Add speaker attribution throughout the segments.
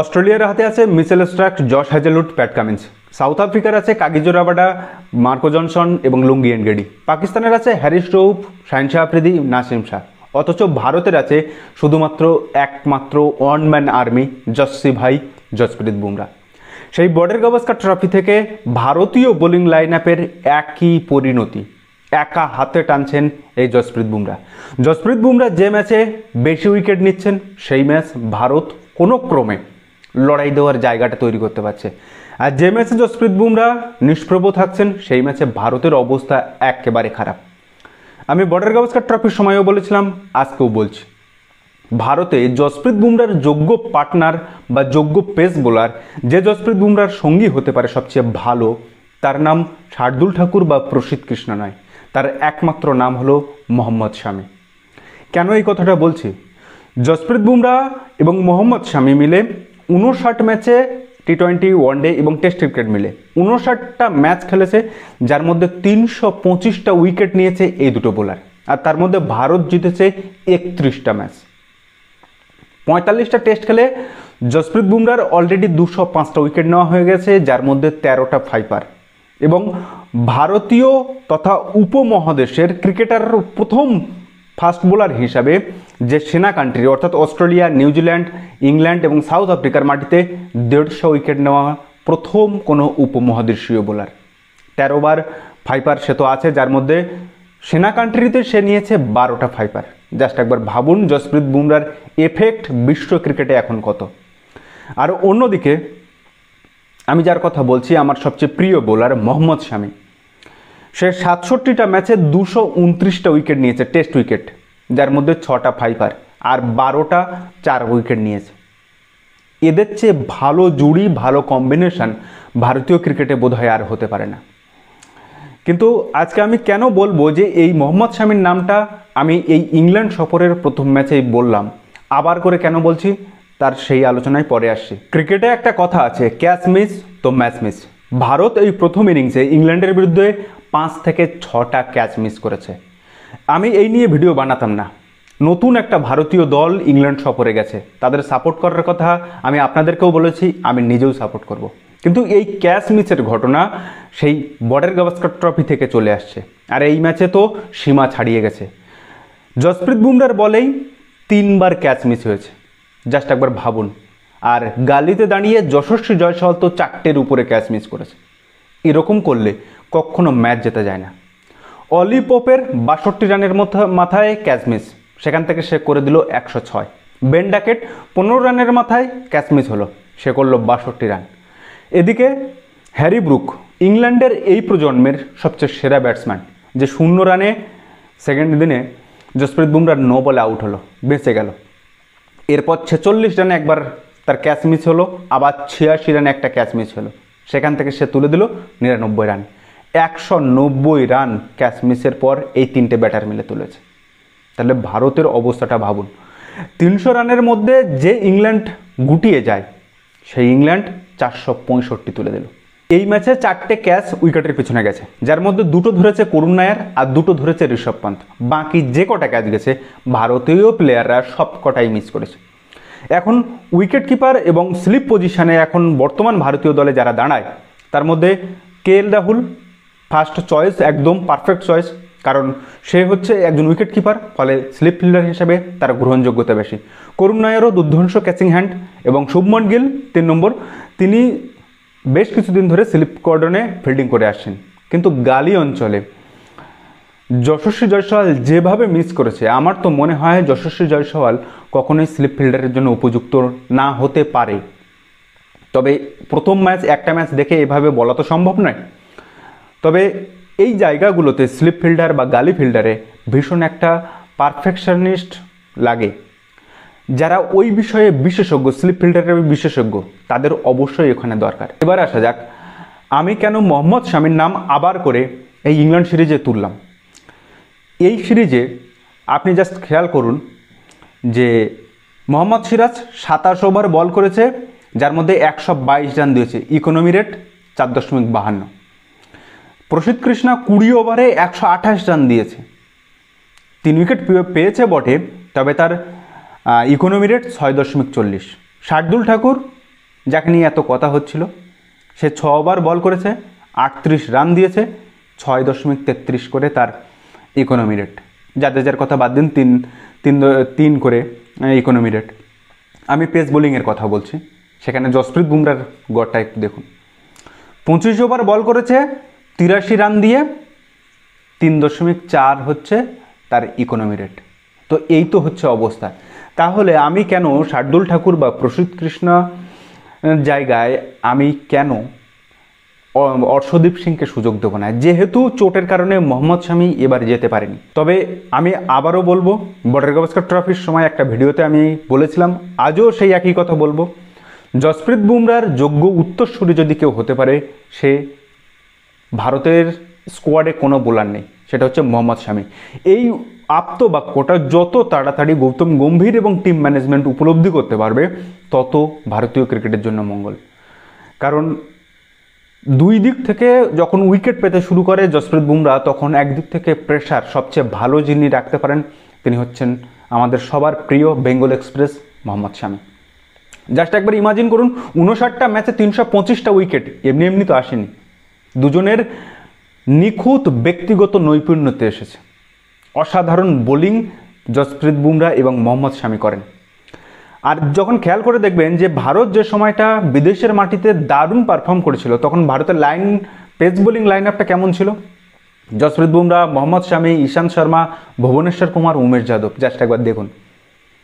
Speaker 1: অস্ট্রেলিয়ার হাতে আছে Mitchell Starc, Josh Hazlewood, Pat Cummins. South আফ্রিকার আছে কাগিজো রাবাডা, মার্কো জনসন এবং লুঙ্গি এনগেডি। পাকিস্তানের আছে হ্যারিস রৌফ, শাহিন শাহ আফ্রিদি, নাসিম শাহ। অথচ ভারতের আছে শুধুমাত্র একমাত্র ওয়ান ম্যান আর্মি, জস্সি ভাই জসপ্রীত বুমরা। সেই বর্ডার গাভাস্কার ট্রফি থেকে ভারতীয় বোলিং লাইন আপের একই পরিণতি, একা হাতে টানছেন এই জসপ্রীত বুমরা। জসপ্রীত বুমরা যে ম্যাচে বেশি উইকেট নিচ্ছেন সেই ম্যাচ ভারত কোনো ক্রমে লড়াই দেওয়ার জায়গাটা তৈরি করতে পারছে। আর যে ম্যাচে জসপ্রীত বুমরা নিষ্প্রভ থাকছেন সেই ম্যাচে ভারতের অবস্থা একেবারে খারাপ। আমি বর্ডার গাভাস্কার ট্রফির সময়ও বলেছিলাম, আজকেও বলছি, ভারতে জসপ্রীত বুমরার যোগ্য পার্টনার বা যোগ্য পেস বোলার, যে জসপ্রীত বুমরার সঙ্গী হতে পারে সবচেয়ে ভালো, তার নাম শার্দুল ঠাকুর বা প্রসিদ্ধ কৃষ্ণ নয়, তার একমাত্র নাম হলো মোহাম্মদ শামি। কেন এই কথাটা বলছি? জসপ্রীত বুমরা এবং মোহাম্মদ শামি মিলে 59 ম্যাচে টি-20, ওয়ানডে এবং টেস্ট ক্রিকেট মিলে 59টা ম্যাচ খেলেছে, যার মধ্যে 325টা উইকেট নিয়েছে এই দুটো বোলার। আর তার মধ্যে ভারত জিতেছে 31টা ম্যাচ। 45টা টেস্ট খেলে জসপ্রীত বুমরার অলরেডি 205টা উইকেট নেওয়া হয়ে গেছে, যার মধ্যে 13টা ফাইপার। এবং ভারতীয় তথা উপমহাদেশের ক্রিকেটার প্রথম ফাস্ট বোলার হিসাবে যে সেনা কান্ট্রি অর্থাৎ অস্ট্রেলিয়া, নিউজিল্যান্ড, ইংল্যান্ড এবং সাউথ আফ্রিকার মাটিতে 150 উইকেট নেওয়া প্রথম কোনো উপমহাদেশীয় বোলার। 13 বার ফাইপার সে তো আছে, যার মধ্যে সেনা কান্ট্রিতে সে নিয়েছে 12টা ফাইপার। জাস্ট একবার ভাবুন জসপ্রীত বুমরার এফেক্ট বিশ্ব ক্রিকেটে এখন কত। আর অন্যদিকে আমি যার কথা বলছি, আমার সবচেয়ে প্রিয় বোলার মোহাম্মদ শামি। সে 67টা ম্যাচে 229টা উইকেট নিয়েছে, টেস্ট উইকেট, যার মধ্যে 6টা ফাইপার আর 12টা 4 উইকেট নিয়েছে। এদের চেয়ে ভালো জুড়ি, ভালো কম্বিনেশন ভারতীয় ক্রিকেটে বোধহয় আর হতে পারে না। কিন্তু আজকে আমি কেন বলবো যে এই মোহাম্মদ শামির নামটা আমি এই ইংল্যান্ড সফরের প্রথম ম্যাচেই বললাম, আবার করে কেন বলছি তার সেই আলোচনায় পরে আসছি। ক্রিকেটে একটা কথা আছে, ক্যাচ মিস তো ম্যাচ মিস। ভারত এই প্রথম ইনিংসে ইংল্যান্ডের বিরুদ্ধে 5 থেকে 6টা ক্যাচ মিস করেছে। আমি এই নিয়ে ভিডিও বানাতাম না। নতুন একটা ভারতীয় দল ইংল্যান্ড সফরে গেছে, তাদের সাপোর্ট করার কথা আমি আপনাদেরকেও বলেছি, আমি নিজেও সাপোর্ট করব। কিন্তু এই ক্যাচ মিসের ঘটনা সেই বর্ডার গাভাস্কার ট্রফি থেকে চলে আসছে। আর এই ম্যাচে তো সীমা ছাড়িয়ে গেছে। জসপ্রীত বুমরার বলেই 3বার ক্যাচ মিস হয়েছে, জাস্ট একবার ভাবুন। আর গালিতে দাঁড়িয়ে যশস্বী জয়সওয়াল তো 4টের উপরে ক্যাচ মিস করেছে। এরকম করলে কখনো ম্যাচ জেতা যায় না। অলি পোপের 62 রানের মাথায় ক্যাচ মিস, সেখান থেকে সে করে দিল 106। বেন ডাকেট 15 রানের মাথায় ক্যাচ মিস হলো, সে করলো 62 রান। এদিকে হ্যারি ব্রুক, ইংল্যান্ডের এই প্রজন্মের সবচেয়ে সেরা ব্যাটসম্যান, যে 0 রানে সেকেন্ড দিনে জসপ্রীত বুমরার 9 বলে আউট হলো, বেঁচে গেল। এরপর 46 রানে একবার তার ক্যাচ মিস হলো, আবার 86 রানে একটা ক্যাচ মিস হলো, সেখান থেকে সে তুলে দিল 99 রান। 190 রান ক্যাচ মিসের পর এই 3টে ব্যাটার মিলে তুলেছে। তাহলে ভারতের অবস্থাটা ভাবুন। 300 রানের মধ্যে যে ইংল্যান্ড গুটিয়ে যায়, সেই ইংল্যান্ড 465 তুলে দিল। এই ম্যাচে 4টে ক্যাচ উইকেটের পিছনে গেছে, যার মধ্যে 2টো ধরেছে করুণ নায়ার আর 2টো ধরেছে ঋষভ পান্ত। বাকি যে কটা ক্যাচ গেছে ভারতীয় প্লেয়াররা সব কটাই মিস করেছে। এখন উইকেট কিপার এবং স্লিপ পজিশনে এখন বর্তমান ভারতীয় দলে যারা দাঁড়ায়, তার মধ্যে KL রাহুল ফার্স্ট চয়েস, একদম পারফেক্ট চয়েস, কারণ সে হচ্ছে একজন উইকেট কিপার, ফলে স্লিপ ফিল্ডার হিসেবে তার গ্রহণযোগ্যতা বেশি। করুণ নায়ারও দুর্ধর্ষ ক্যাচিং হ্যান্ড, এবং শুভমন গিল 3 নম্বর, তিনি বেশ কিছুদিন ধরে স্লিপ কর্ডনে ফিল্ডিং করে আসছেন। কিন্তু গালি অঞ্চলে যশস্বী জয়সওয়াল যেভাবে মিস করেছে, আমার তো মনে হয় যশস্বী জয়সওয়াল কখনোই স্লিপ ফিল্ডারের জন্য উপযুক্ত না হতে পারে। তবে প্রথম ম্যাচ, একটা ম্যাচ দেখে এভাবে বলা তো সম্ভব নয়। তবে এই জায়গাগুলোতে স্লিপ ফিল্ডার বা গালি ফিল্ডারে ভীষণ একটা পারফেকশনিস্ট লাগে। যারা ওই বিষয়ে বিশেষজ্ঞ, স্লিপ ফিল্ডারের বিশেষজ্ঞ, তাদের অবশ্যই এখানে দরকার। এবার আসা যাক, আমি কেন মোহাম্মদ শামির নাম আবার করে এই ইংল্যান্ড সিরিজে তুললাম। এই সিরিজে আপনি জাস্ট খেয়াল করুন যে মোহাম্মদ সিরাজ 27 ওভার বল করেছে, যার মধ্যে 122 রান দিয়েছে, ইকোনমি রেট 4.52। প্রসিদ্ধ কৃষ্ণা 20 ওভারে 128 রান দিয়েছে, 3 উইকেট পেয়েছে বটে, তবে তার ইকোনমি রেট 6.40। শার্দুল ঠাকুর যাকে নিয়ে এত কথা হচ্ছিল, সে 6 ওভার বল করেছে, 38 রান দিয়েছে, 6.33 করে তার ইকোনমি রেট। জাদেজার কথা বাদ দিন, তিন করে ইকোনমি রেট। আমি পেস বোলিংয়ের কথা বলছি, সেখানে জসপ্রীত বুমরার গড়টা একটু দেখুন। 25 ওভার বল করেছে, 83 রান দিয়ে 3.4 হচ্ছে তার ইকোনমি রেট। তো এই তো হচ্ছে অবস্থা। তাহলে আমি কেন শার্দুল ঠাকুর বা প্রসিদ্ধ কৃষ্ণ জায়গায় আমি কেন অর্শদীপ সিংকে সুযোগ দেবো না? যেহেতু চোটের কারণে মোহাম্মদ শামি এবার যেতে পারেনি। তবে আমি আবারও বলবো, বর্ডার গাভাস্কর ট্রফির সময় একটা ভিডিওতে আমি বলেছিলাম, আজও সেই একই কথা বলবো, জসপ্রীত বুমরার যোগ্য উত্তরসূরি যদি কেউ হতে পারে, সে ভারতের স্কোয়াডে কোনো বোলার নেই, সেটা হচ্ছে মোহাম্মদ শামি। এই আপ্তবাক্যটা যত তাড়াতাড়ি গৌতম গম্ভীর এবং টিম ম্যানেজমেন্ট উপলব্ধি করতে পারবে, তত ভারতীয় ক্রিকেটের জন্য মঙ্গল। কারণ দুই দিক থেকে যখন উইকেট পেতে শুরু করে জসপ্রীত বুমরা, তখন একদিক থেকে প্রেশার সবচেয়ে ভালো যিনি রাখতে পারেন, তিনি হচ্ছেন আমাদের সবার প্রিয় বেঙ্গল এক্সপ্রেস মোহাম্মদ শামি। জাস্ট একবার ইমাজিন করুন, 59টা ম্যাচে 325টা উইকেট এমনি এমনি তো আসেনি। দুজনের নিখুঁত ব্যক্তিগত নৈপুণ্যতে এসেছে। অসাধারণ বোলিং জসপ্রীত বুমরা এবং মোহাম্মদ শামি করেন। আর যখন খেয়াল করে দেখবেন যে ভারত যে সময়টা বিদেশের মাটিতে দারুণ পারফর্ম করেছিল, তখন ভারতের পেস বোলিং লাইন আপটা কেমন ছিল? জসপ্রীত বুমরা, মোহাম্মদ শামি, ঈশান্ত শর্মা, ভুবনেশ্বর কুমার, উমেশ যাদব, জাস্ট একবার দেখুন।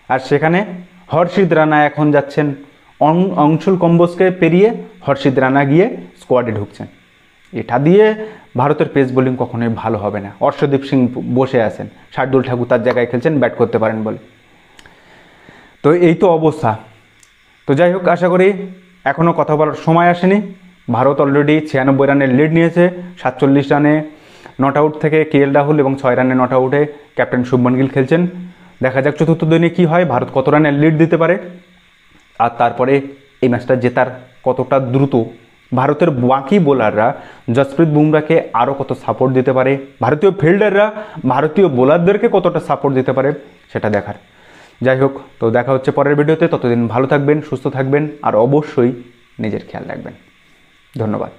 Speaker 1: আর সেখানে হর্ষিত রানা এখন যাচ্ছেন, অংশুল কম্বোজকে পেরিয়ে হর্ষিত রানা গিয়ে স্কোয়াডে ঢুকছেন। এটা দিয়ে ভারতের পেস বোলিং কখনোই ভালো হবে না। অর্শদীপ সিং বসে আছেন, শার্দুল ঠাকুর তার জায়গায় খেলছেন, ব্যাট করতে পারেন বলে। তো এই তো অবস্থা। তো যাই হোক, আশা করি এখনও কথা বলার সময় আসেনি। ভারত অলরেডি 96 রানের লিড নিয়েছে। 47 রানে নট আউট থেকে KL রাহুল এবং 6 রানে নট আউটে ক্যাপ্টেন শুভমন গিল খেলছেন। দেখা যাক চতুর্থ দিনে কী হয়, ভারত কত রানের লিড দিতে পারে, আর তারপরে এই ম্যাচটা জেতার কতটা দ্রুত ভারতের বাকি বোলাররা জসপ্রীত বুমরাকে আরও কত সাপোর্ট দিতে পারে, ভারতীয় ফিল্ডাররা ভারতীয় বোলারদেরকে কতটা সাপোর্ট দিতে পারে, সেটা দেখার। যাই হোক, তো দেখা হচ্ছে পরের ভিডিওতে। ততদিন ভালো থাকবেন, সুস্থ থাকবেন, আর অবশ্যই নিজের খেয়াল রাখবেন। ধন্যবাদ।